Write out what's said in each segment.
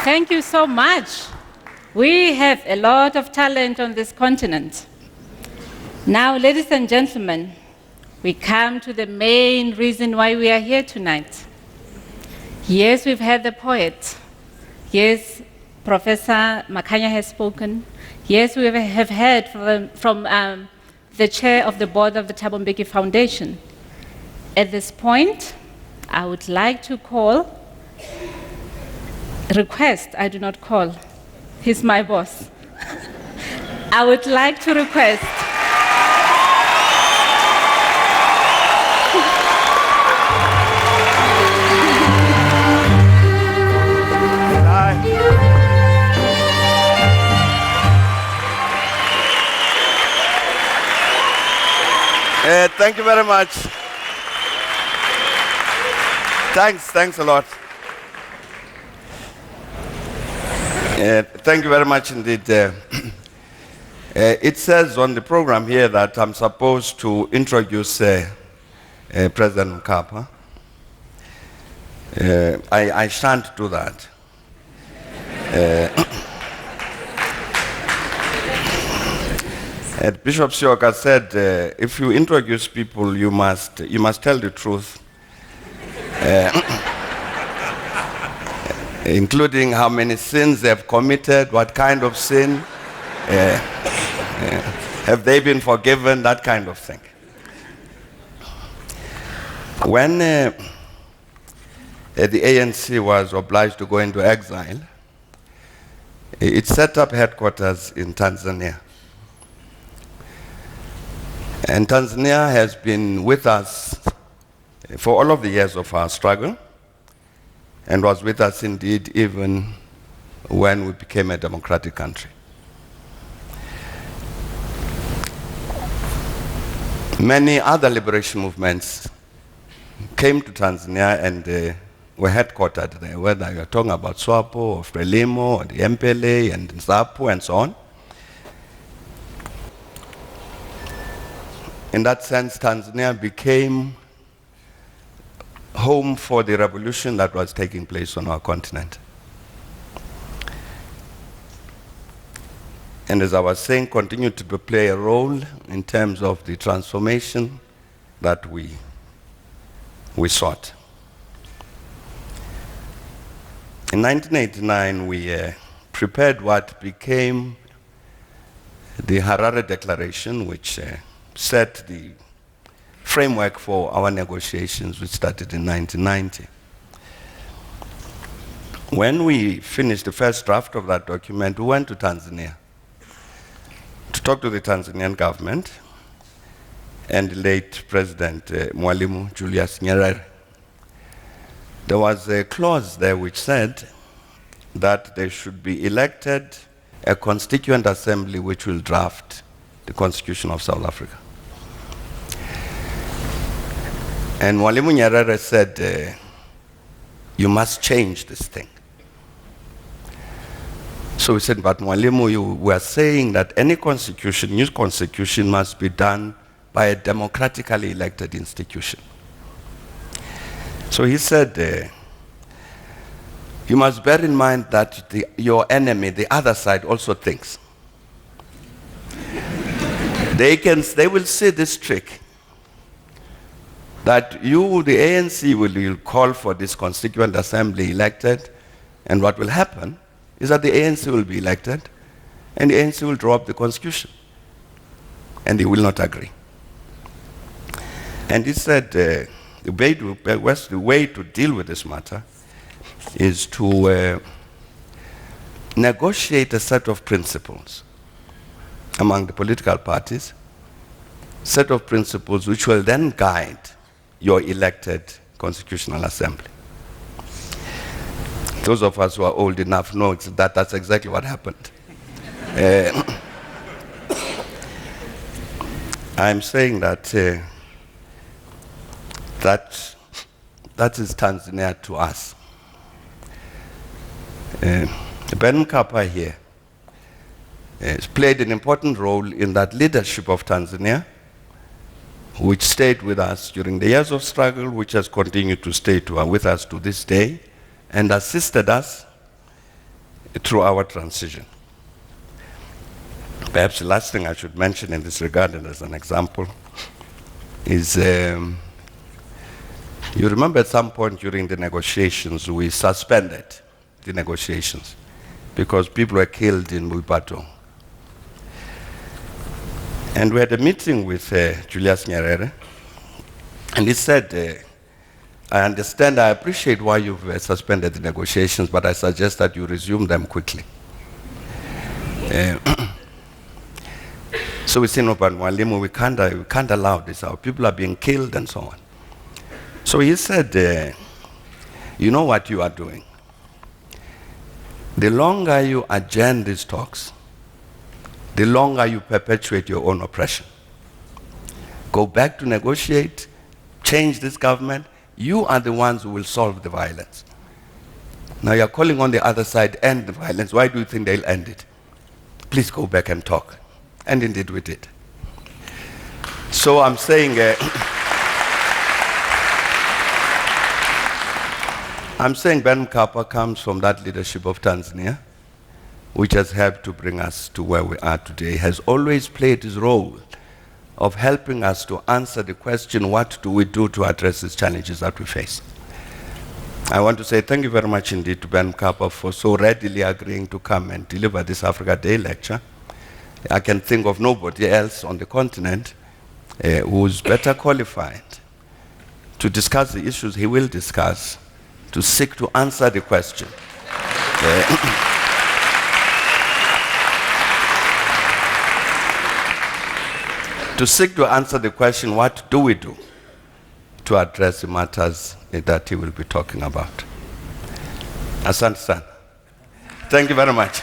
Thank you so much. We have a lot of talent on this continent. Now, ladies and gentlemen, we come to the main reason why we are here tonight. Yes, we've heard the poet. Yes, Professor Makanya has spoken. Yes, we have heard from the chair of the board of the Thabo Mbeki Foundation. At this point, I would like to request, I do not call, he's my boss. I would like to request thank you very much. Thanks a lot. Thank you very much indeed. It says on the program here that I'm supposed to introduce President Mkapa. I shan't do that. Bishop Sioka said, if you introduce people, you must tell the truth. Including how many sins they have committed, what kind of sin, have they been forgiven, that kind of thing. When the ANC was obliged to go into exile, it set up headquarters in Tanzania. And Tanzania has been with us for all of the years of our struggle, and was with us indeed even when we became a democratic country. Many other liberation movements came to Tanzania and were headquartered there, whether you're talking about SWAPO or Frelimo or the MPLA and ZAPU and so on. In that sense, Tanzania became home for the revolution that was taking place on our continent. And as I was saying, continued to play a role in terms of the transformation that we sought. In 1989, we prepared what became the Harare Declaration, which set the framework for our negotiations, which started in 1990. When we finished the first draft of that document, we went to Tanzania to talk to the Tanzanian government and the late President Mwalimu Julius Nyerere. There was a clause there which said that there should be elected a constituent assembly which will draft the Constitution of South Africa. And Mwalimu Nyerere said, you must change this thing. So we said, but Mwalimu, you were saying that any constitution, new constitution, must be done by a democratically elected institution. So he said, you must bear in mind that your enemy, the other side, also thinks. They will see this trick, that you, the ANC, will call for this constituent assembly elected, and what will happen is that the ANC will be elected, and the ANC will draw up the constitution, and they will not agree. And he said the way to deal with this matter is to negotiate a set of principles among the political parties, set of principles which will then guide your elected constitutional assembly. Those of us who are old enough know that that's exactly what happened. I'm saying that that is Tanzania to us. Ben Mkapa here has played an important role in that leadership of Tanzania, which stayed with us during the years of struggle, which has continued to stay with us to this day, and assisted us through our transition. Perhaps the last thing I should mention in this regard, and as an example, is you remember at some point during the negotiations, we suspended the negotiations because people were killed in Muipato. And we had a meeting with Julius Nyerere, and he said, I understand, I appreciate why you've suspended the negotiations, but I suggest that you resume them quickly. So we said, no, but Mwalimu, we can't allow this. Our people are being killed and so on. So he said, you know what you are doing? The longer you adjourn these talks, the longer you perpetuate your own oppression. Go back to negotiate, change this government. You are the ones who will solve the violence. Now you're calling on the other side, end the violence. Why do you think they'll end it? Please go back and talk. And indeed we did. So I'm saying, Ben Mkapa comes from that leadership of Tanzania, which has helped to bring us to where we are today, has always played his role of helping us to answer the question, what do we do to address these challenges that we face? I want to say thank you very much indeed to Ben Mkapa for so readily agreeing to come and deliver this Africa Day lecture. I can think of nobody else on the continent who's better qualified to discuss the issues he will discuss, to seek to answer the question. To seek to answer the question, what do we do to address the matters that he will be talking about? Asante sana. Thank you very much.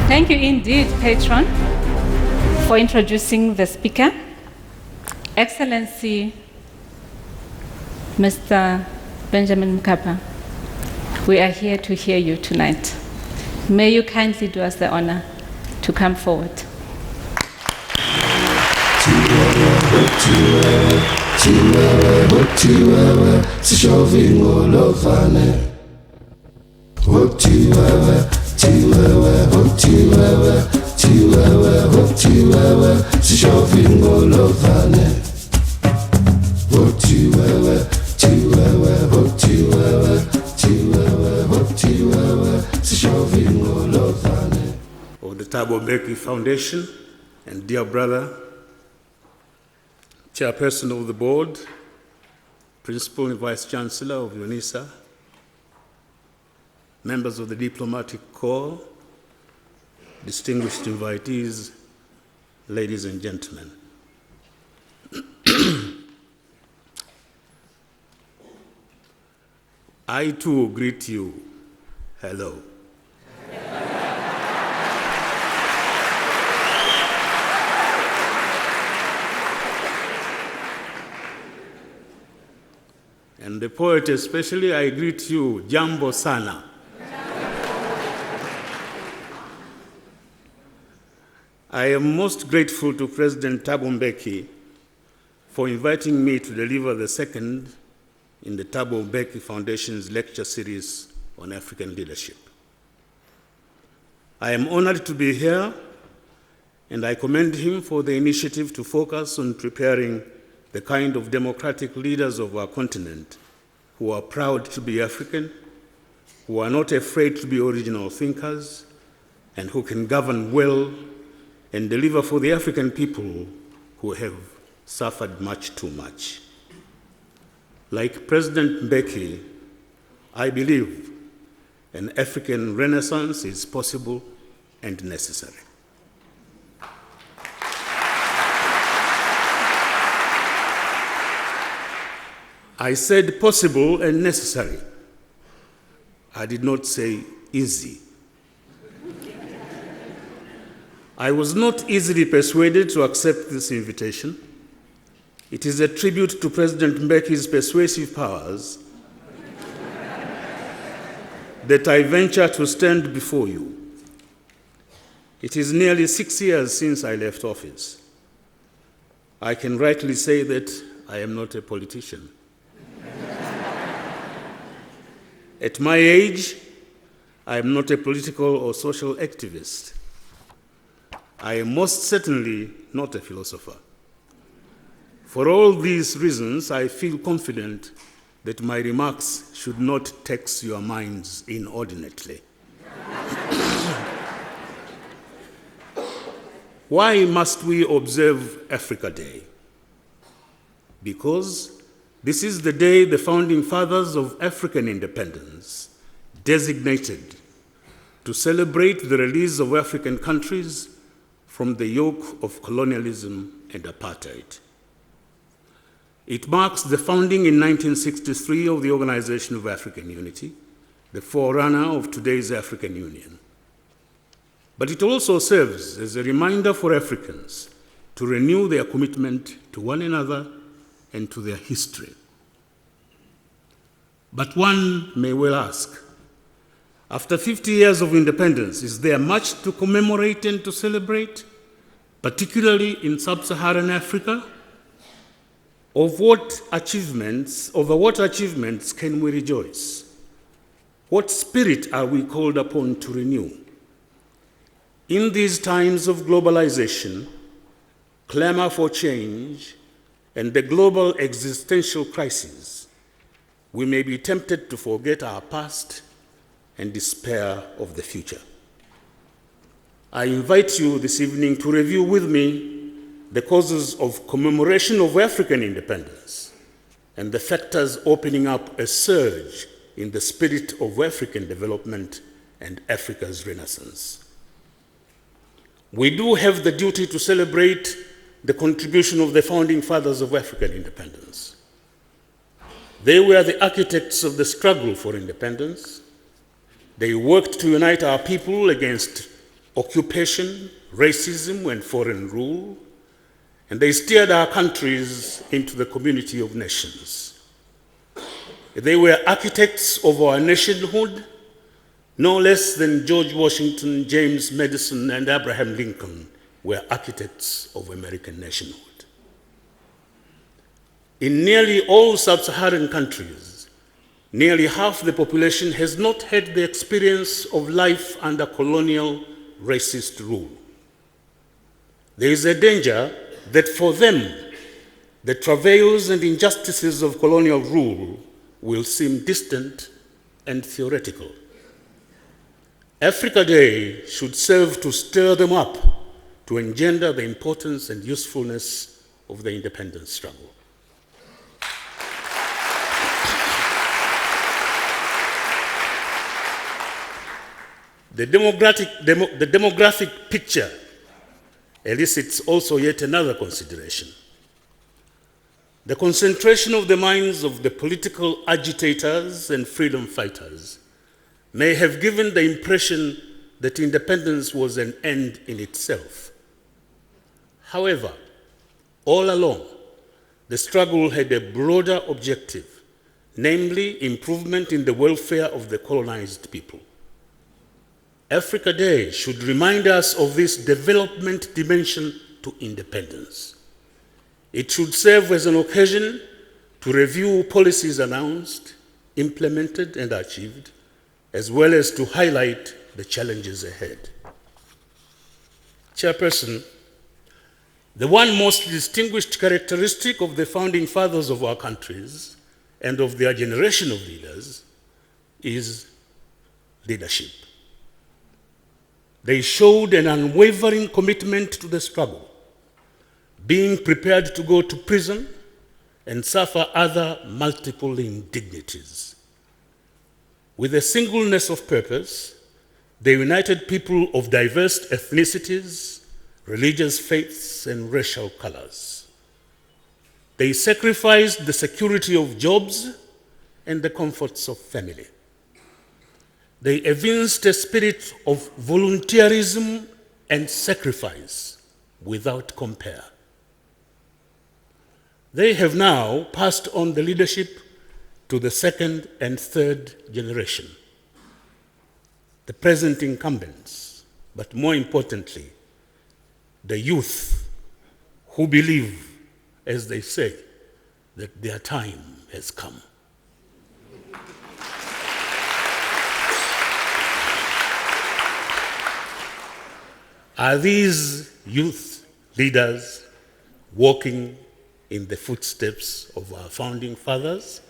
Thank you indeed, Patron, for introducing the speaker. Excellency, Mr. Benjamin Mkapa, we are here to hear you tonight. May you kindly do us the honor to come forward. Of the Thabo Mbeki Foundation, and dear brother, Chairperson of the Board, Principal and Vice Chancellor of UNISA, members of the Diplomatic Corps, distinguished invitees, ladies and gentlemen. I too greet you. Hello. And the poet especially, I greet you, Jambo Sana. I am most grateful to President Thabo Mbeki for inviting me to deliver the second in the Thabo Mbeki Foundation's lecture series on African leadership. I am honored to be here, and I commend him for the initiative to focus on preparing the kind of democratic leaders of our continent who are proud to be African, who are not afraid to be original thinkers, and who can govern well and deliver for the African people who have suffered much too much. Like President Mbeki, I believe an African Renaissance is possible and necessary. I said possible and necessary. I did not say easy. I was not easily persuaded to accept this invitation. It is a tribute to President Mbeki's persuasive powers that I venture to stand before you. It is nearly 6 years since I left office. I can rightly say that I am not a politician. At my age, I am not a political or social activist. I am most certainly not a philosopher. For all these reasons, I feel confident that my remarks should not tax your minds inordinately. Why must we observe Africa Day? Because this is the day the founding fathers of African independence designated to celebrate the release of African countries from the yoke of colonialism and apartheid. It marks the founding in 1963 of the Organization of African Unity, the forerunner of today's African Union. But it also serves as a reminder for Africans to renew their commitment to one another and to their history. But one may well ask, after 50 years of independence, is there much to commemorate and to celebrate, particularly in sub-Saharan Africa? Over what achievements can we rejoice? What spirit are we called upon to renew? In these times of globalization, clamor for change, and the global existential crisis, we may be tempted to forget our past and despair of the future. I invite you this evening to review with me the causes of commemoration of African independence and the factors opening up a surge in the spirit of African development and Africa's renaissance. We do have the duty to celebrate the contribution of the founding fathers of African independence. They were the architects of the struggle for independence. They worked to unite our people against occupation, racism, and foreign rule, and they steered our countries into the community of nations. They were architects of our nationhood, no less than George Washington, James Madison, and Abraham Lincoln were architects of American nationhood. In nearly all sub-Saharan countries, nearly half the population has not had the experience of life under colonial racist rule. There is a danger that for them, the travails and injustices of colonial rule will seem distant and theoretical. Africa Day should serve to stir them up, to engender the importance and usefulness of the independence struggle. The demographic picture elicits also yet another consideration. The concentration of the minds of the political agitators and freedom fighters may have given the impression that independence was an end in itself. However, all along, the struggle had a broader objective, namely improvement in the welfare of the colonized people. Africa Day should remind us of this development dimension to independence. It should serve as an occasion to review policies announced, implemented, and achieved, as well as to highlight the challenges ahead. Chairperson, the one most distinguished characteristic of the founding fathers of our countries and of their generation of leaders is leadership. They showed an unwavering commitment to the struggle, being prepared to go to prison and suffer other multiple indignities. With a singleness of purpose, they united people of diverse ethnicities, religious faiths, and racial colors. They sacrificed the security of jobs and the comforts of family. They evinced a spirit of volunteerism and sacrifice without compare. They have now passed on the leadership to the second and third generation. the present incumbents, but more importantly, the youth who believe, as they say, that their time has come. Are these youth leaders walking in the footsteps of our founding fathers?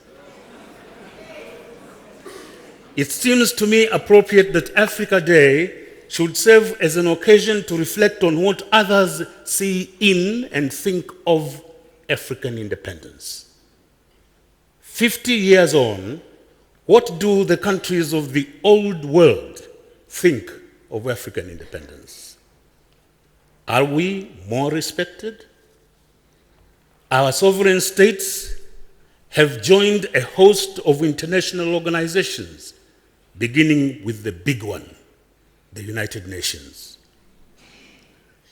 It seems to me appropriate that Africa Day should serve as an occasion to reflect on what others see in and think of African independence. 50 years on, what do the countries of the old world think of African independence? Are we more respected? Our sovereign states have joined a host of international organizations, beginning with the big one, the United Nations.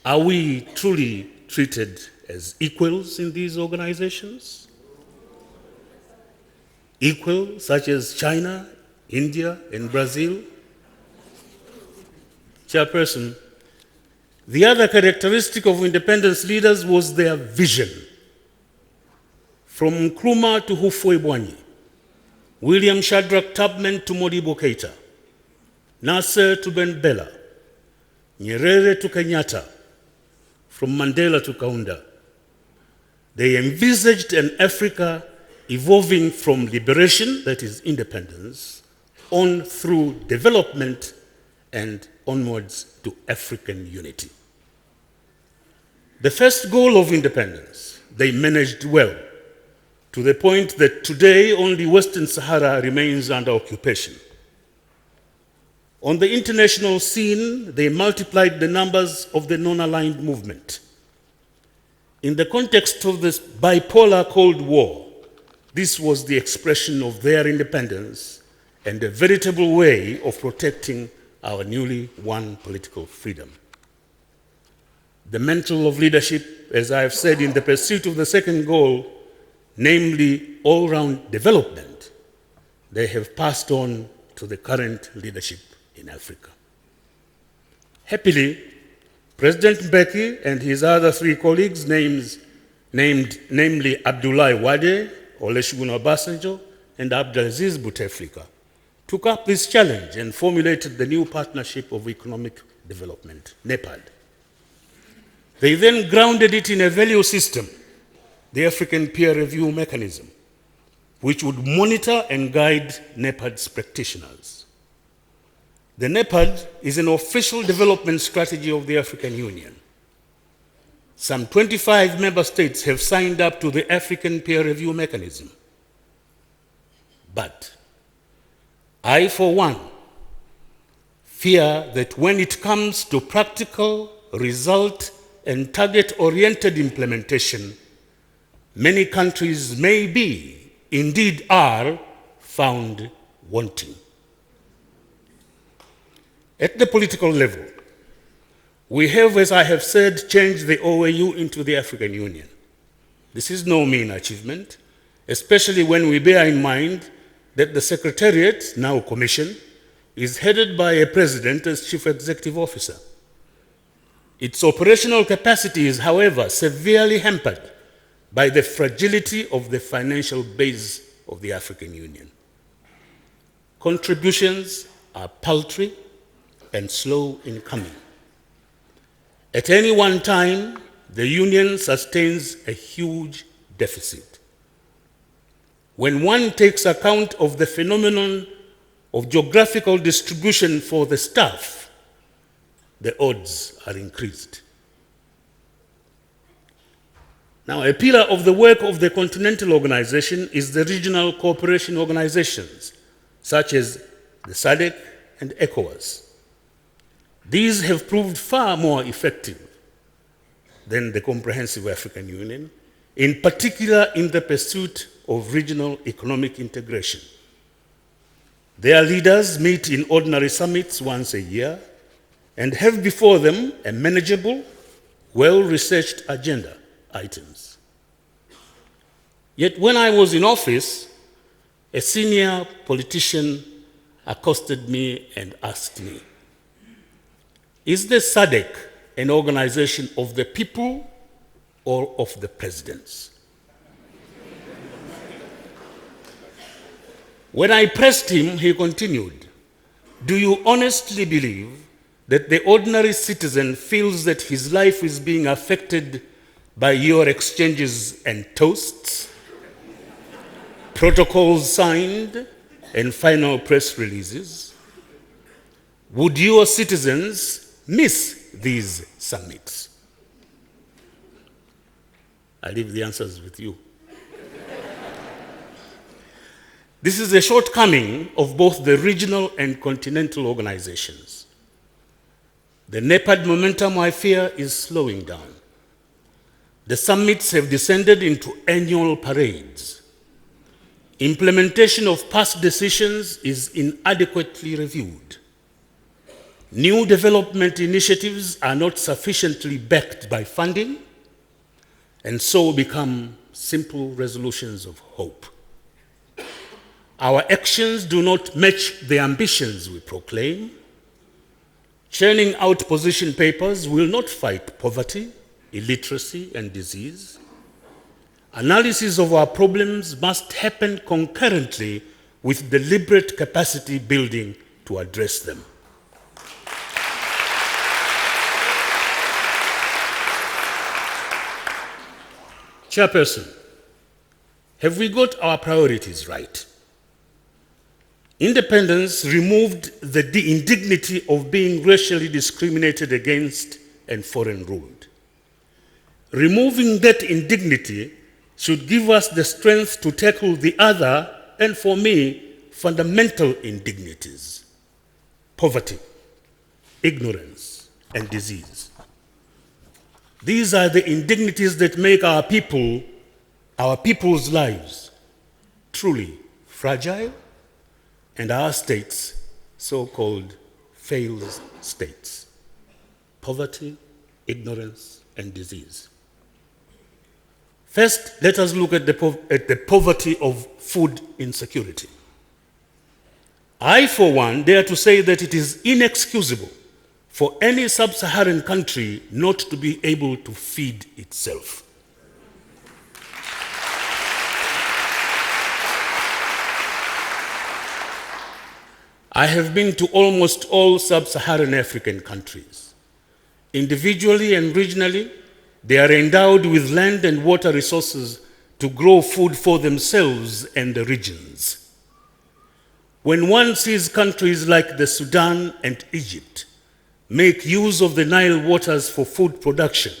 Are we truly treated as equals in these organizations? Equal, such as China, India, and Brazil? Chairperson, the other characteristic of independence leaders was their vision. From Nkrumah to Hufwebwanyi, William Shadrach Tubman to Modibo Keita, Nasser to Ben Bella, Nyerere to Kenyatta, from Mandela to Kaunda, they envisaged an Africa evolving from liberation, that is independence, on through development and onwards to African unity. The first goal of independence, they managed well, to the point that today only Western Sahara remains under occupation. On the international scene, they multiplied the numbers of the non-aligned movement. In the context of this bipolar Cold War, this was the expression of their independence and a veritable way of protecting our newly won political freedom. The mantle of leadership, as I have said, in the pursuit of the second goal, namely all-round development, they have passed on to the current leadership in Africa. Happily, President Mbeki and his other three colleagues, namely Abdoulaye Wade, Olusegun Obasanjo, and Abdelaziz Bouteflika, took up this challenge and formulated the new Partnership of Economic Development, NEPAD. They then grounded it in a value system, the African Peer Review Mechanism, which would monitor and guide NEPAD's practitioners. The NEPAD is an official development strategy of the African Union. Some 25 member states have signed up to the African Peer Review Mechanism. But I, for one, fear that when it comes to practical, result, and target-oriented implementation, many countries may be, indeed are, found wanting. At the political level, we have, as I have said, changed the OAU into the African Union. This is no mean achievement, especially when we bear in mind that the Secretariat, now Commission, is headed by a president as chief executive officer. Its operational capacity is, however, severely hampered by the fragility of the financial base of the African Union. Contributions are paltry and slow in coming. At any one time, the Union sustains a huge deficit. When one takes account of the phenomenon of geographical distribution for the staff, the odds are increased. Now, a pillar of the work of the Continental Organization is the regional cooperation organizations, such as the SADC and ECOWAS. These have proved far more effective than the Comprehensive African Union, in particular in the pursuit of regional economic integration. Their leaders meet in ordinary summits once a year and have before them a manageable, well-researched agenda items. Yet when I was in office, a senior politician accosted me and asked me, "Is the SADC an organization of the people or of the presidents?" When I pressed him, he continued, "Do you honestly believe that the ordinary citizen feels that his life is being affected by your exchanges and toasts, protocols signed, and final press releases? Would your citizens miss these summits?" I leave the answers with you. This is a shortcoming of both the regional and continental organizations. The NEPAD momentum, I fear, is slowing down. The summits have descended into annual parades. Implementation of past decisions is inadequately reviewed. New development initiatives are not sufficiently backed by funding, and so become simple resolutions of hope. Our actions do not match the ambitions we proclaim. Churning out position papers will not fight poverty, illiteracy, and disease. Analysis of our problems must happen concurrently with deliberate capacity building to address them. Chairperson, have we got our priorities right? Independence removed the indignity of being racially discriminated against and foreign ruled. Removing that indignity should give us the strength to tackle the other, and for me, fundamental indignities: poverty, ignorance, and disease. These are the indignities that make our people's lives truly fragile, and our states so-called failed states: poverty, ignorance, and disease. First, let us look at the poverty of food insecurity. I, for one, dare to say that it is inexcusable for any sub-Saharan country not to be able to feed itself. I have been to almost all sub-Saharan African countries. Individually and regionally, they are endowed with land and water resources to grow food for themselves and the regions. When one sees countries like the Sudan and Egypt make use of the Nile waters for food production,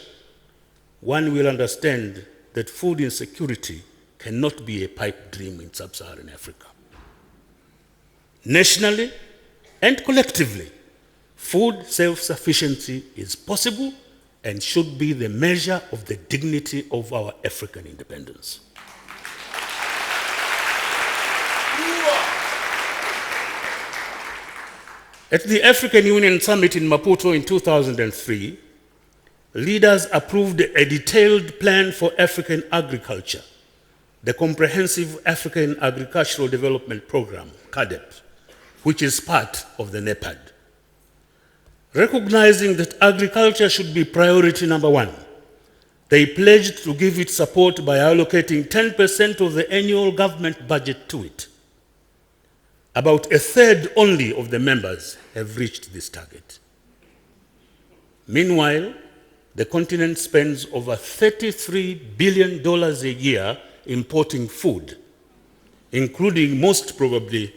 one will understand that food insecurity cannot be a pipe dream in sub-Saharan Africa. Nationally and collectively, food self-sufficiency is possible and should be the measure of the dignity of our African independence. At the African Union Summit in Maputo in 2003, leaders approved a detailed plan for African agriculture, the Comprehensive African Agricultural Development Program, CAADP, which is part of the NEPAD. Recognizing that agriculture should be priority number one, they pledged to give it support by allocating 10% of the annual government budget to it. About a third only of the members have reached this target. Meanwhile, the continent spends over $33 billion a year importing food, including most probably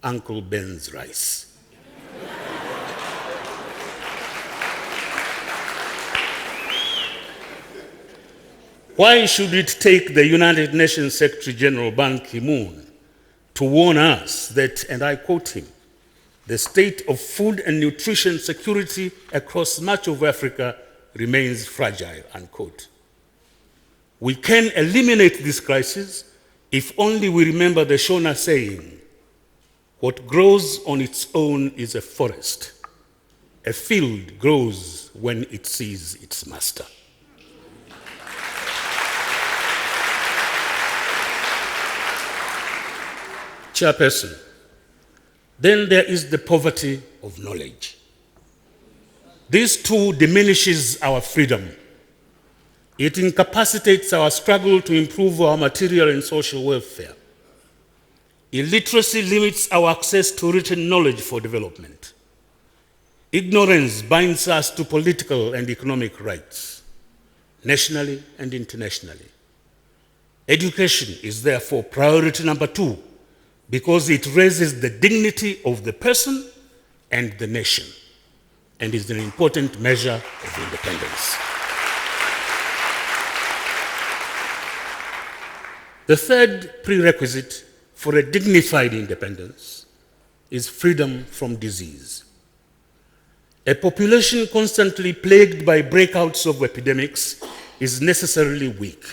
Uncle Ben's rice. Why should it take the United Nations Secretary General Ban Ki-moon to warn us that, and I quote him, "the state of food and nutrition security across much of Africa remains fragile," unquote? We can eliminate this crisis if only we remember the Shona saying, "What grows on its own is a forest. A field grows when it sees its master." Chairperson, Then there is the poverty of knowledge. This too diminishes our freedom. It incapacitates our struggle to improve our material and social welfare. Illiteracy limits our access to written knowledge for development. Ignorance binds us to political and economic rights, nationally and internationally. Education is therefore priority number 2 because it raises the dignity of the person and the nation and is an important measure of independence. The third prerequisite for a dignified independence is freedom from disease. A population constantly plagued by breakouts of epidemics is necessarily weak.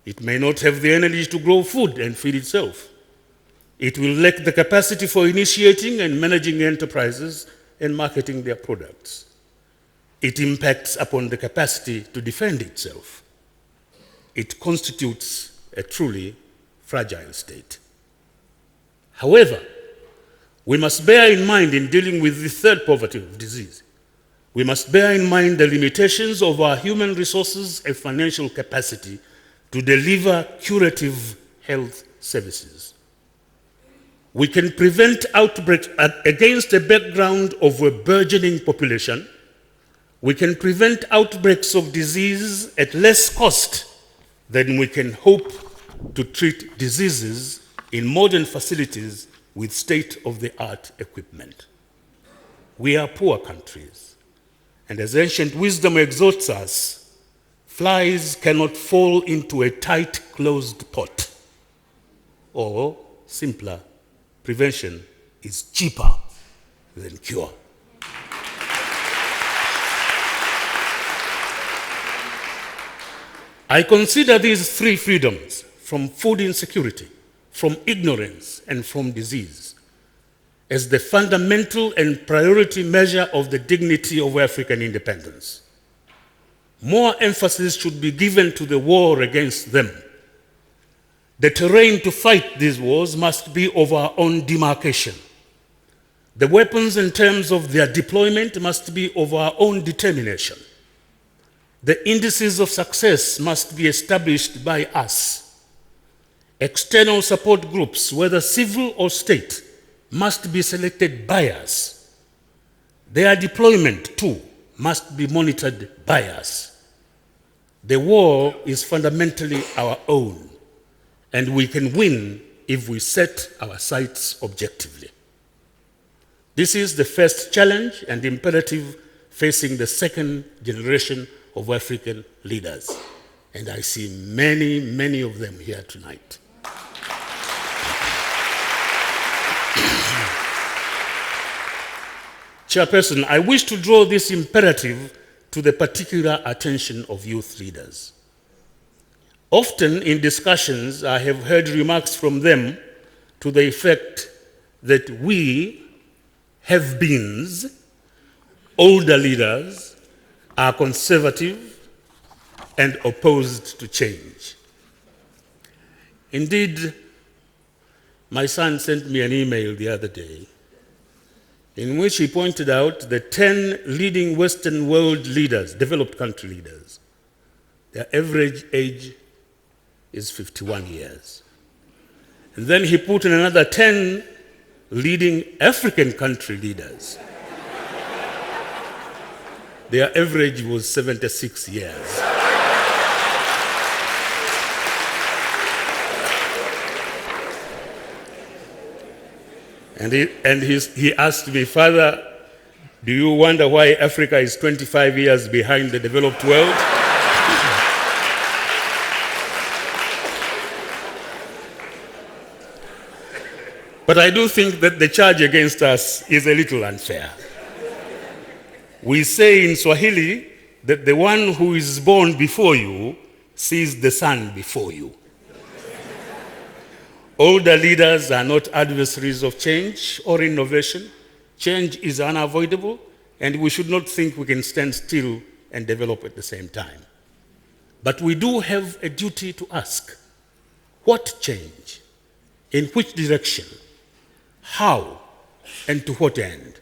It may not have the energy to grow food and feed itself. It will lack the capacity for initiating and managing enterprises and marketing their products. It impacts upon the capacity to defend itself. It constitutes a truly fragile state. However, we must bear in mind in dealing with the third poverty of disease, we must bear in mind the limitations of our human resources and financial capacity to deliver curative health services. We can prevent outbreaks against a background of a burgeoning population. We can prevent outbreaks of disease at less cost than we can hope to treat diseases in modern facilities with state-of-the-art equipment. We are poor countries, and as ancient wisdom exhorts us, flies cannot fall into a tight, closed pot. Or, simpler, prevention is cheaper than cure. I consider these 3 freedoms, from food insecurity, from ignorance, and from disease, as the fundamental and priority measure of the dignity of African independence. More emphasis should be given to the war against them. The terrain to fight these wars must be of our own demarcation. The weapons in terms of their deployment must be of our own determination. The indices of success must be established by us. External support groups, whether civil or state, must be selected by us. Their deployment, too, must be monitored by us. The war is fundamentally our own, and we can win if we set our sights objectively. This is the first challenge and imperative facing the second generation of African leaders, and I see many, many of them here tonight. Chairperson, I wish to draw this imperative to the particular attention of youth leaders. Often in discussions, I have heard remarks from them to the effect that we have-beens, older leaders, are conservative and opposed to change. Indeed, my son sent me an email the other day in which he pointed out the 10 leading Western world leaders, developed country leaders. Their average age is 51 years. And then he put in another 10 leading African country leaders. Their average was 76 years. And he asked me, Father, do you wonder why Africa is 25 years behind the developed world? But I do think that the charge against us is a little unfair. We say in Swahili that the one who is born before you sees the sun before you. Older leaders are not adversaries of change or innovation. Change is unavoidable, and we should not think we can stand still and develop at the same time. But we do have a duty to ask, what change? In which direction? How? and to what end?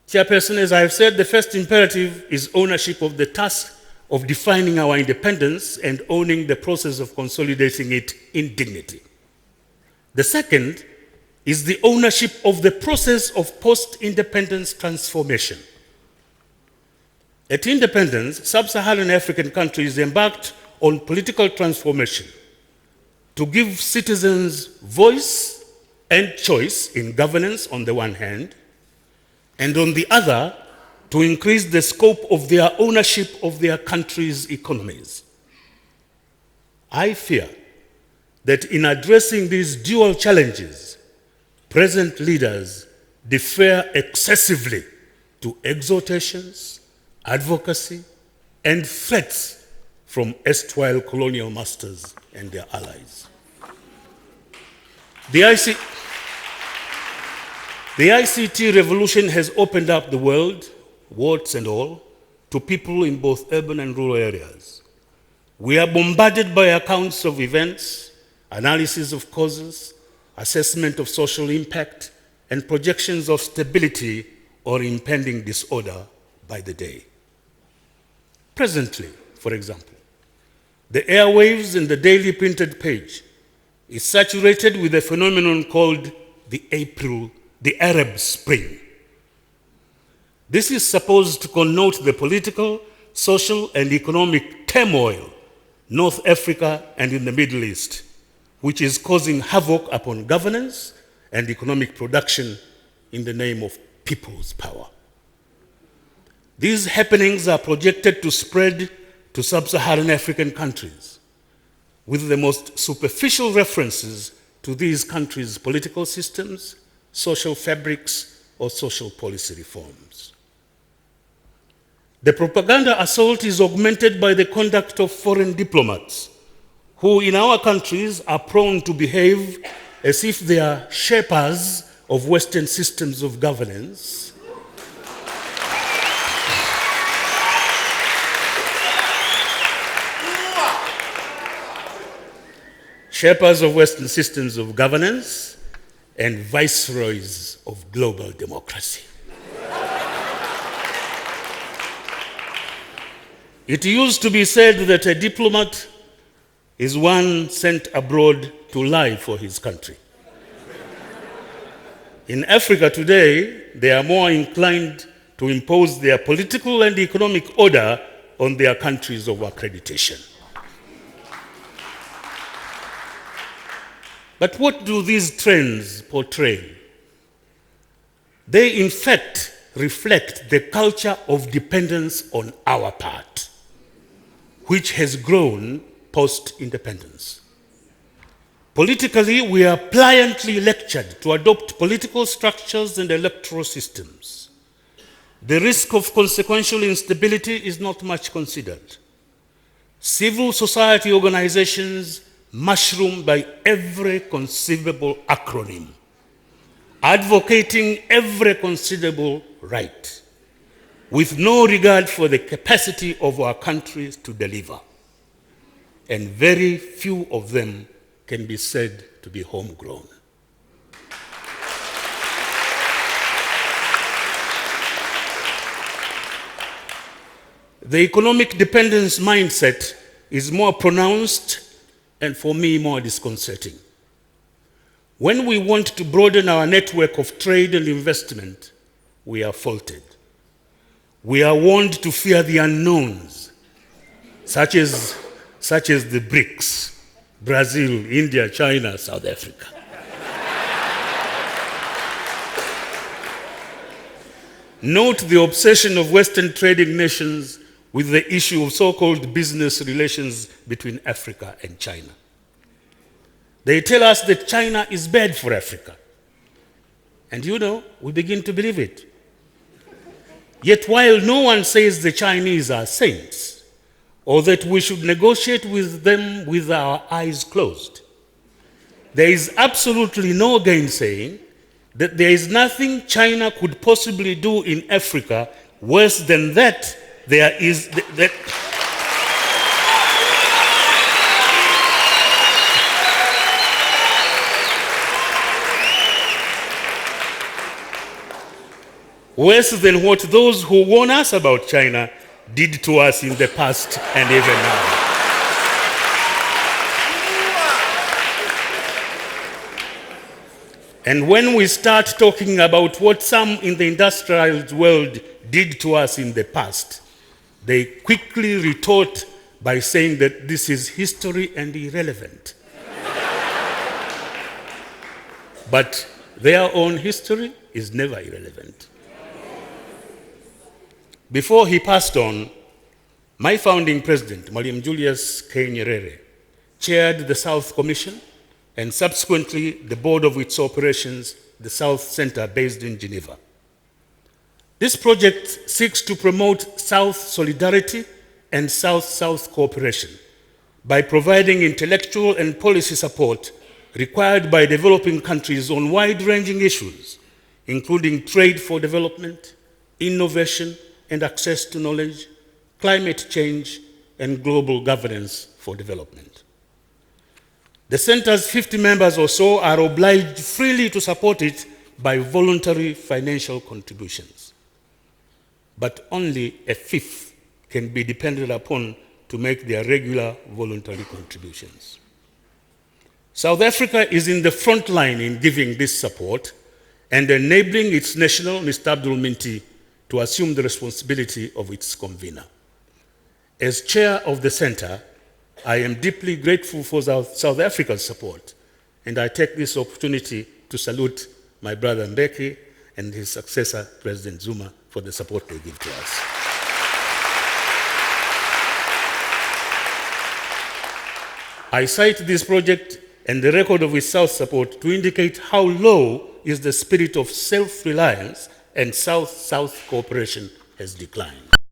Chairperson, as I have said, the first imperative is ownership of the task of defining our independence and owning the process of consolidating it in dignity. The second is the ownership of the process of post-independence transformation. At independence, sub-Saharan African countries embarked on political transformation to give citizens voice and choice in governance on the one hand, and on the other, to increase the scope of their ownership of their country's economies. I fear that in addressing these dual challenges, present leaders defer excessively to exhortations, advocacy, and threats from erstwhile colonial masters and their allies. The ICT revolution has opened up the world, warts and all, to people in both urban and rural areas. We are bombarded by accounts of events, analysis of causes, assessment of social impact, and projections of stability or impending disorder by the day. Presently, for example, the airwaves and the daily printed page is saturated with a phenomenon called the Arab Spring. This is supposed to connote the political, social, and economic turmoil North Africa and in the Middle East, which is causing havoc upon governance and economic production in the name of people's power. These happenings are projected to spread to sub-Saharan African countries, with the most superficial references to these countries' political systems, social fabrics, or social policy reforms. The propaganda assault is augmented by the conduct of foreign diplomats, who in our countries are prone to behave as if they are shapers of Western systems of governance, shapers of Western systems of governance, and viceroys of global democracy. It used to be said that a diplomat is one sent abroad to lie for his country. In Africa today, they are more inclined to impose their political and economic order on their countries of accreditation. But what do these trends portray? They, in fact, reflect the culture of dependence on our part, which has grown post-independence. Politically, we are pliantly lectured to adopt political structures and electoral systems. The risk of consequential instability is not much considered. Civil society organizations mushroom by every conceivable acronym, advocating every conceivable right, with no regard for the capacity of our countries to deliver. And very few of them can be said to be homegrown. The economic dependence mindset is more pronounced and, for me, more disconcerting. When we want to broaden our network of trade and investment, we are faulted. We are warned to fear the unknowns, such as the BRICS, Brazil, India, China, South Africa. Note the obsession of Western trading nations with the issue of so-called business relations between Africa and China. They tell us that China is bad for Africa. And we begin to believe it. Yet while no one says the Chinese are saints, or that we should negotiate with them with our eyes closed, there is absolutely no gainsaying that there is nothing China could possibly do in Africa worse than that there is that. worse than what those who warn us about China did to us in the past and even now. And when we start talking about what some in the industrialized world did to us in the past, they quickly retort by saying that this is history and irrelevant. But their own history is never irrelevant. Before he passed on, my founding president, Mwalimu Julius K. Nyerere, chaired the South Commission and subsequently the board of its operations, the South Center based in Geneva. This project seeks to promote South solidarity and South-South cooperation by providing intellectual and policy support required by developing countries on wide-ranging issues, including trade for development, innovation and access to knowledge, climate change, and global governance for development. The center's 50 members or so are obliged freely to support it by voluntary financial contributions. But only a fifth can be depended upon to make their regular voluntary contributions. South Africa is in the front line in giving this support and enabling its national, Mr. Abdul Minty, to assume the responsibility of its convener. As chair of the center, I am deeply grateful for South Africa's support, and I take this opportunity to salute my brother Mbeki and his successor, President Zuma, for the support they give to us. I cite this project and the record of its South support to indicate how low is the spirit of self-reliance and South-South cooperation has declined.